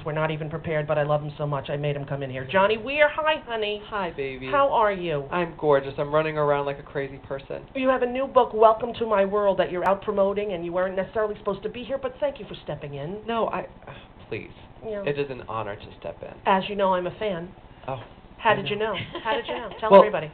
We're not even prepared, but I love him so much I made him come in here. Johnny Weir, hi, honey. Hi, baby. How are you? I'm gorgeous. I'm running around like a crazy person. You have a new book, Welcome to My World, that you're out promoting, and you weren't necessarily supposed to be here, but thank you for stepping in. No, please. Yeah. It is an honor to step in. As you know, I'm a fan. Oh. How did you know? How did you know? Tell well, everybody.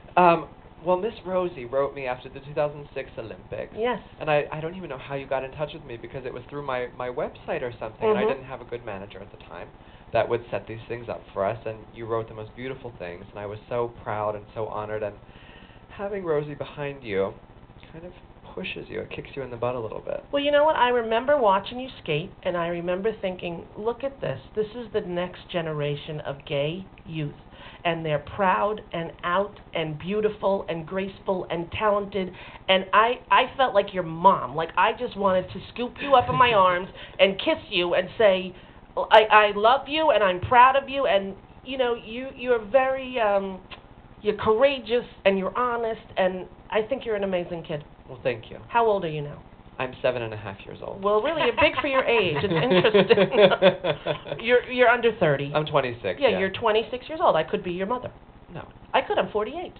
Well, Miss Rosie wrote me after the 2006 Olympics. Yes. And I don't even know how you got in touch with me because it was through my website or something, and I didn't have a good manager at the time that would set these things up for us, and you wrote the most beautiful things, and I was so proud and so honored, and having Rosie behind you kind of pushes you, it kicks you in the butt a little bit. Well, you know what? I remember watching you skate, and I remember thinking, look at this. This is the next generation of gay youth, and they're proud and out and beautiful and graceful and talented, and I felt like your mom. Like, I just wanted to scoop you up in my arms and kiss you and say, I love you, and I'm proud of you, and, you know, you're very, you're courageous, and you're honest, and I think you're an amazing kid. Well, thank you. How old are you now? I'm 7.5 years old. Well, really, you're big for your age. It's interesting. You're under 30. I'm 26. Yeah, you're 26 years old. I could be your mother. No. I could. I'm 48.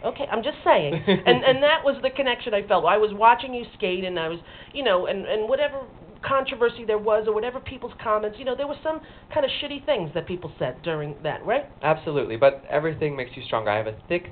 Okay, I'm just saying. And that was the connection I felt. I was watching you skate, and I was, you know, and whatever controversy there was, or whatever people's comments, you know, there were some kind of shitty things that people said during that, right? Absolutely, but everything makes you stronger. I have a thick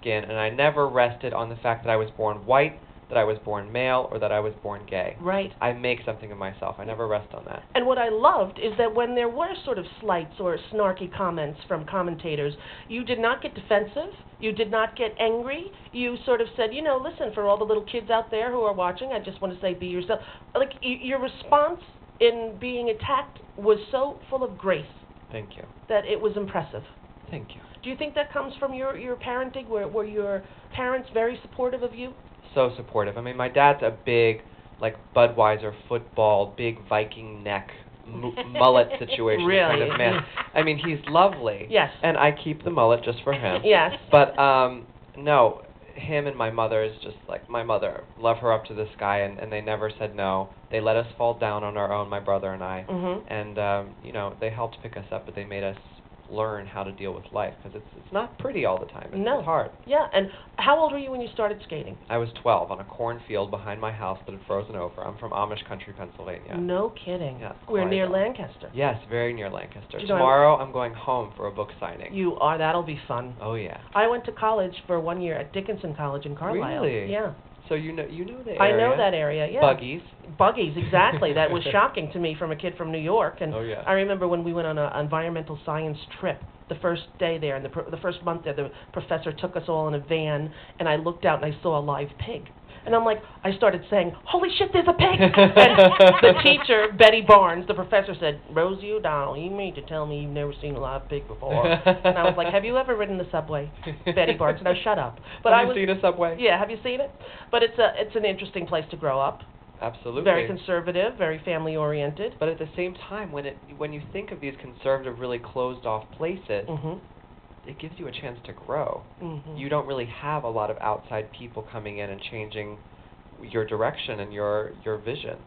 skin, and I never rested on the fact that I was born white, that I was born male, or that I was born gay. Right. I make something of myself. I never rest on that. And what I loved is that when there were sort of slights or snarky comments from commentators, you did not get defensive. You did not get angry. You sort of said, you know, listen, for all the little kids out there who are watching, I just want to say be yourself. Like, your response in being attacked was so full of grace. Thank you. That it was impressive. Thank you. Do you think that comes from your parenting? Were your parents very supportive of you? So supportive. I mean, my dad's a big, like, Budweiser football, big Viking neck, mullet situation really? kind of man. I mean, he's lovely. Yes. And I keep the mullet just for him. Yes. But, no, him and my mother is just like, my mother, love her up to the sky, and they never said no. They let us fall down on our own, my brother and I. And, you know, they helped pick us up, but they made us learn how to deal with life, because it's not pretty all the time. It's hard. Yeah, and how old were you when you started skating? I was 12 on a cornfield behind my house that had frozen over. I'm from Amish country, Pennsylvania. No kidding. Yeah, we're near Lancaster. Yes, very near Lancaster. You know, tomorrow I'm going home for a book signing. You are? That'll be fun. Oh, yeah. I went to college for 1 year at Dickinson College in Carlisle. Really? Yeah. So you know the area. I know that area, yeah. Buggies. Buggies, exactly. That was shocking to me from a kid from New York. And oh, yeah. I remember when we went on an environmental science trip, the first day there, and the first month there, the professor took us all in a van, and I looked out and I saw a live pig. And I'm like, I started saying, holy shit, there's a pig! And the teacher, Betty Barnes, the professor said, Rosie O'Donnell, you mean to tell me you've never seen a live pig before? And I was like, have you ever ridden the subway? Betty Barnes, no, shut up. But have you seen a subway? Yeah, have you seen it? But it's an interesting place to grow up. Absolutely. Very conservative, very family-oriented. But at the same time, when you think of these conservative, really closed-off places, it gives you a chance to grow. You don't really have a lot of outside people coming in and changing your direction and your vision.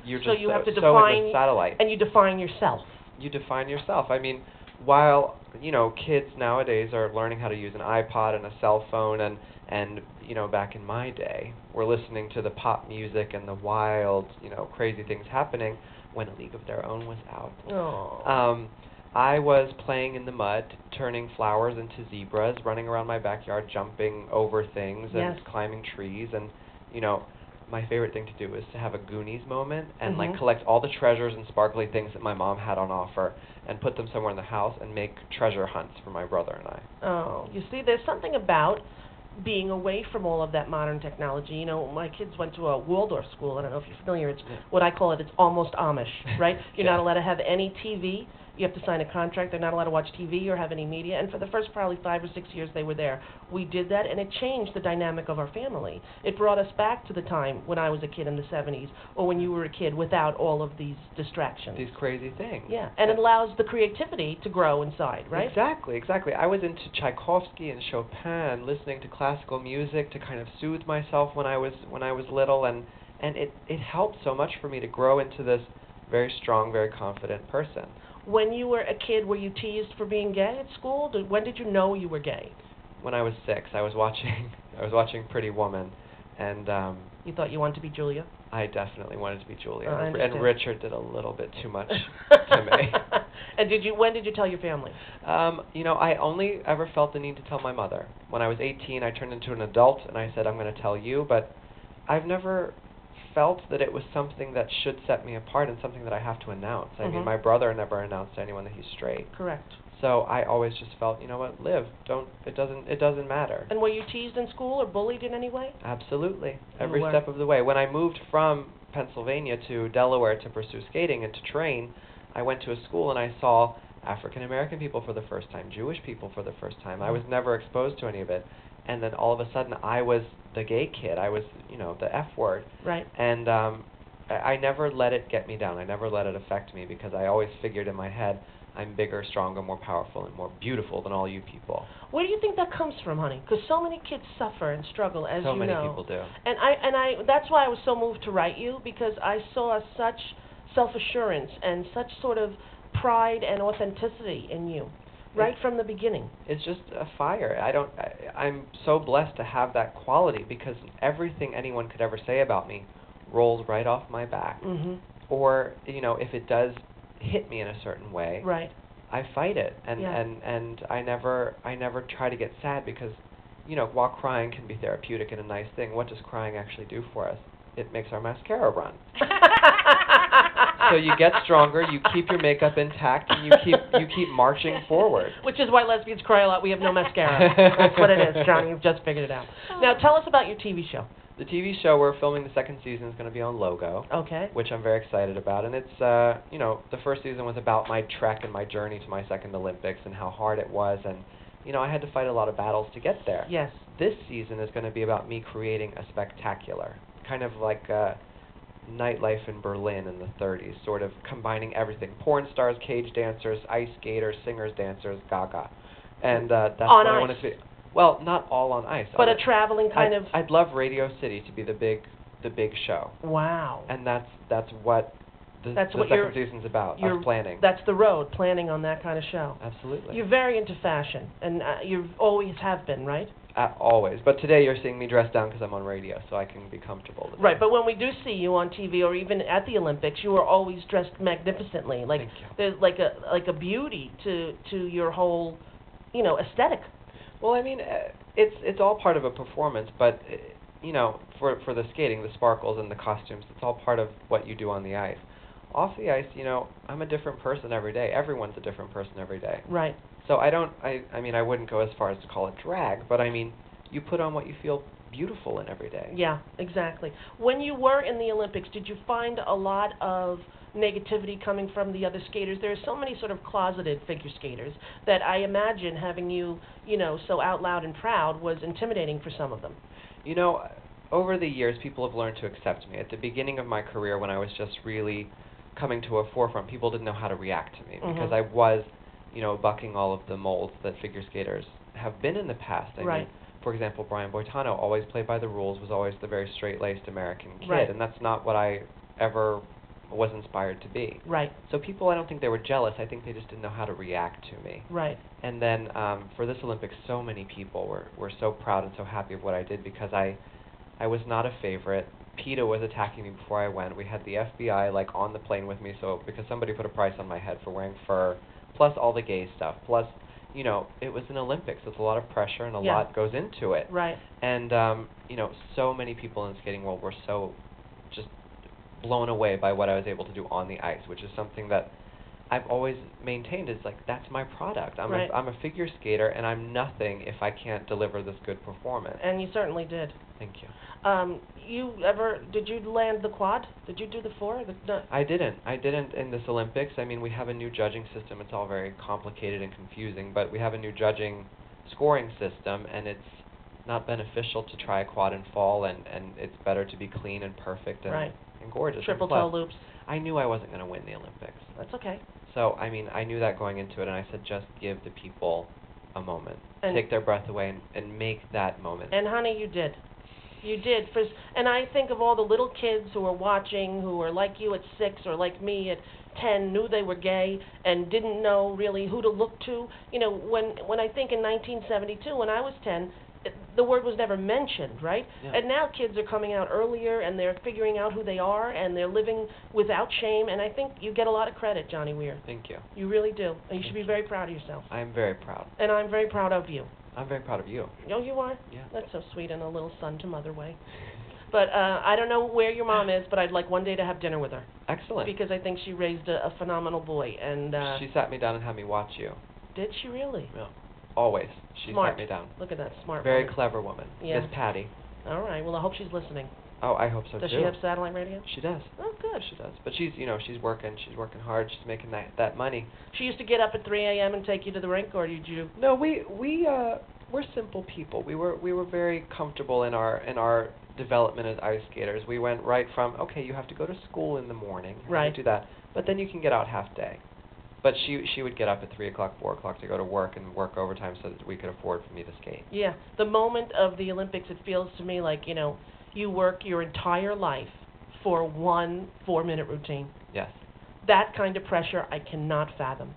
You're so just you have to so define, in the satellite. And you define yourself. You define yourself. I mean, while, you know, kids nowadays are learning how to use an iPod and a cell phone, and you know, back in my day, we're listening to the pop music and the wild, you know, crazy things happening when A League of Their Own was out. Oh. I was playing in the mud, turning flowers into zebras, running around my backyard, jumping over things and climbing trees, and, you know, my favorite thing to do is to have a Goonies moment and like collect all the treasures and sparkly things that my mom had on offer and put them somewhere in the house and make treasure hunts for my brother and I. Oh, you see, there's something about being away from all of that modern technology. You know, my kids went to a Waldorf school. I don't know if you're familiar. It's what I call it. It's almost Amish, right? You're not allowed to have any TV. You have to sign a contract. They're not allowed to watch TV or have any media. And for the first probably 5 or 6 years they were there, we did that, and it changed the dynamic of our family. It brought us back to the time when I was a kid in the 70s, or when you were a kid without all of these distractions. These crazy things. Yeah, and it allows the creativity to grow inside, right? Exactly. I was into Tchaikovsky and Chopin, listening to classical music to kind of soothe myself when I was little, and it helped so much for me to grow into this very strong, very confident person. When you were a kid, were you teased for being gay at school? When did you know you were gay? When I was 6, I was watching I was watching Pretty Woman, and you thought you wanted to be Julia? I definitely wanted to be Julia, and Richard did a little bit too much to me. And when did you tell your family? I only ever felt the need to tell my mother. When I was 18, I turned into an adult, and I said, I'm going to tell you, but I've never felt that it was something that should set me apart and something that I have to announce. I mean, my brother never announced to anyone that he's straight. Correct. So I always just felt, you know what, live. It doesn't matter. And were you teased in school or bullied in any way? Absolutely. Every step of the way. When I moved from Pennsylvania to Delaware to pursue skating and to train, I went to a school and I saw African American people for the first time, Jewish people for the first time. I was never exposed to any of it. And then all of a sudden I was the gay kid. I was, the F word. Right. And I never let it get me down. I never let it affect me because I always figured in my head, I'm bigger, stronger, more powerful, and more beautiful than all you people. Where do you think that comes from, honey? Because so many kids suffer and struggle, as you know. So many people do. And I that's why I was so moved to write you, because I saw such self-assurance and such sort of pride and authenticity in you, right from the beginning. It's just a fire. I'm so blessed to have that quality because everything anyone could ever say about me rolls right off my back. Or, if it does hit me in a certain way, right, I fight it, and I never try to get sad because, while crying can be therapeutic and a nice thing, what does crying actually do for us? It makes our mascara run. So you get stronger, you keep your makeup intact, and you keep marching forward. Which is why lesbians cry a lot. We have no mascara. That's what it is, Johnny. You've just figured it out. Now tell us about your TV show. The TV show we're filming the second season is going to be on Logo. Okay. Which I'm very excited about, and it's the first season was about my trek and my journey to my second Olympics and how hard it was, and I had to fight a lot of battles to get there. Yes. This season is going to be about me creating a spectacular, kind of like nightlife in Berlin in the 30s, sort of combining everything: porn stars, cage dancers, ice skaters, singers, dancers, gaga, and that's on what ice. I want it to be. Well, not all on ice. But a traveling kind of. I'd love Radio City to be the big show. Wow. And that's what the second season's about. Us planning. That's the road, planning on that kind of show. Absolutely. You're very into fashion, and you always have been, right? Always. But today you're seeing me dressed down because I'm on radio, so I can be comfortable. Right, but when we do see you on TV or even at the Olympics, you are always dressed magnificently. Like Thank you. There's like a beauty to your whole, aesthetic. Well, I mean, it's all part of a performance, but for the skating, the sparkles and the costumes, it's all part of what you do on the ice. Off the ice, I'm a different person every day. Everyone's a different person every day. Right. So I mean, I wouldn't go as far as to call it drag, but I mean, you put on what you feel beautiful in every day. Yeah, exactly. When you were in the Olympics, did you find a lot of negativity coming from the other skaters? There are so many sort of closeted figure skaters that I imagine having you, so out loud and proud was intimidating for some of them. Over the years, people have learned to accept me. At the beginning of my career, when I was just really coming to a forefront, people didn't know how to react to me because I was, bucking all of the molds that figure skaters have been in the past. I mean, for example, Brian Boitano always played by the rules, was always the very straight-laced American kid, and that's not what I ever was inspired to be. Right. So people, I don't think they were jealous. I think they just didn't know how to react to me. Right. And then for this Olympics, so many people were so proud and so happy of what I did because I was not a favorite. PETA was attacking me before I went. We had the FBI on the plane with me, so because somebody put a price on my head for wearing fur, plus all the gay stuff, plus it was an Olympics. It's a lot of pressure and a lot goes into it. Right. And so many people in the skating world were so just blown away by what I was able to do on the ice, which is something that I've always maintained is that's my product. I'm a figure skater, and I'm nothing if I can't deliver this good performance. And you certainly did. Thank you. Did you land the quad? Did you do the four? I didn't in this Olympics. I mean, we have a new judging system. It's all very complicated and confusing, but we have a new judging scoring system, and it's not beneficial to try a quad and fall, and it's better to be clean and perfect and gorgeous. Triple toe loops. I knew I wasn't going to win the Olympics. That's okay. So, I mean, I knew that going into it, and I said, just give the people a moment. Take their breath away and make that moment. And, honey, you did. You did. And I think of all the little kids who are watching, who are like you at 6 or like me at 10 knew they were gay and didn't know really who to look to. You know, when I think in 1972, when I was 10, the word was never mentioned, right? Yeah. And now kids are coming out earlier and they're figuring out who they are and they're living without shame. And I think you get a lot of credit, Johnny Weir. Thank you. You really do. And you should be very proud of yourself. I am very proud. And I'm very proud of you. I'm very proud of you. Oh, you are? Yeah. That's so sweet in a little son-to-mother way. But I don't know where your mom is, but I'd like one day to have dinner with her. Excellent. Because I think she raised a phenomenal boy. And she sat me down and had me watch you. Did she really? Yeah. Always. She Smart. sat me down. Look at that, smart Very woman. clever woman. Yeah. Miss Patty. All right. Well, I hope she's listening. Oh, I hope so Does too. she have satellite radio? She does. Oh, good. She does. But she's working. She's working hard. She's making that money. She used to get up at 3 a.m. and take you to the rink, or did you? No, we're simple people. We were very comfortable in our development as ice skaters. We went right from, okay, you have to go to school in the morning. Right. Do that. But then you can get out half day. But she would get up at 3 o'clock, 4 o'clock to go to work and work overtime so that we could afford for me to skate. Yeah. The moment of the Olympics, it feels to me like, you work your entire life for one 4-minute routine. Yes. That kind of pressure I cannot fathom.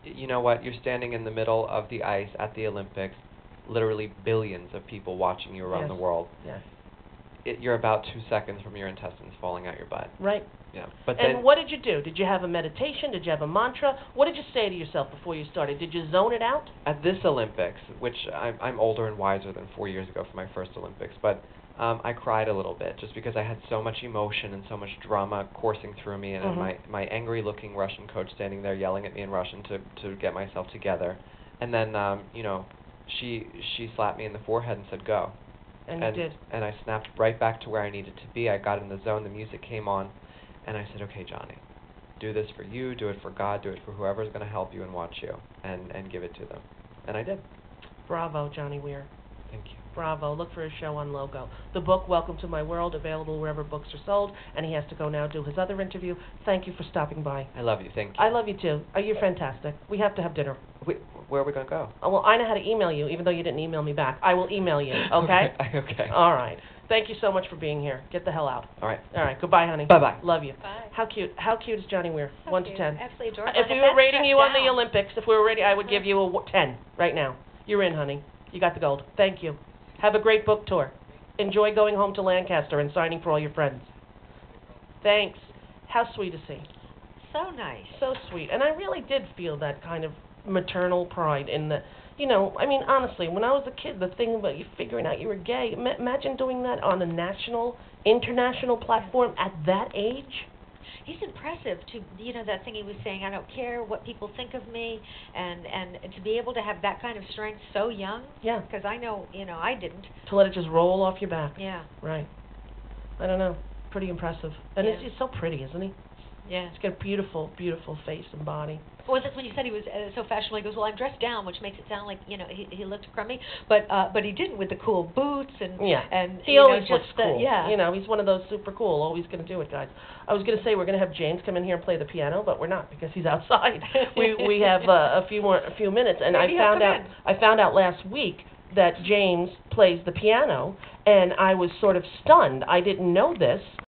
You know what? You're standing in the middle of the ice at the Olympics, literally billions of people watching you around the world. Yes. You're about 2 seconds from your intestines falling out your butt. Right. Yeah. But and then, what did you do? Did you have a meditation? Did you have a mantra? What did you say to yourself before you started? Did you zone it out? at this Olympics, which I'm older and wiser than 4 years ago for my first Olympics, but I cried a little bit just because I had so much emotion and so much drama coursing through me, and my angry-looking Russian coach standing there yelling at me in Russian to get myself together, and then she slapped me in the forehead and said, "Go." And you did. And I snapped right back to where I needed to be. I got in the zone, the music came on, and I said, "Okay, Johnny, do this for you, do it for God, do it for whoever's going to help you and watch you, and give it to them." And I did. Bravo, Johnny Weir. Thank you. Bravo. Look for his show on Logo. The book, Welcome to My World, available wherever books are sold, and he has to go now do his other interview. Thank you for stopping by. I love you. Thank you. I love you, too. You're fantastic. We have to have dinner. Where are we going to go? Oh, well, I know how to email you, even though you didn't email me back. I will email you, okay? Okay. All right. Thank you so much for being here. Get the hell out. All right. All right. Goodbye, honey. Bye-bye. Love you. Bye. How cute. How cute is Johnny Weir? So 1 cute. to 10. Absolutely adorable. If And we that's were rating you on the down. Olympics, if we were rating, I would give you a 10 right now. You're in, honey. You got the gold. Thank you. Have a great book tour. Enjoy going home to Lancaster and signing for all your friends. Thanks. How sweet is he? So nice. So sweet. And I really did feel that kind of maternal pride in the, I mean, honestly, when I was a kid, the thing about you figuring out you were gay, imagine doing that on a national, international platform at that age. He's impressive to, that thing he was saying, I don't care what people think of me, and to be able to have that kind of strength so young. Yeah. Because I know, I didn't. To let it just roll off your back. Yeah. Right. I don't know. Pretty impressive. And Yeah. he's so pretty, isn't he? Yeah. He's got a beautiful, beautiful face and body. Well, that's when you said he was so fashionable. He goes, well, I'm dressed down, which makes it sound like, he looked crummy. But he didn't with the cool boots and Yeah. and He always just looks cool. yeah. He's one of those super cool. Always going to do it, guys. I was going to say we're going to have James come in here and play the piano, but we're not because he's outside. we have a few minutes, and Maybe I found out last week that James plays the piano, and I was sort of stunned. I didn't know this.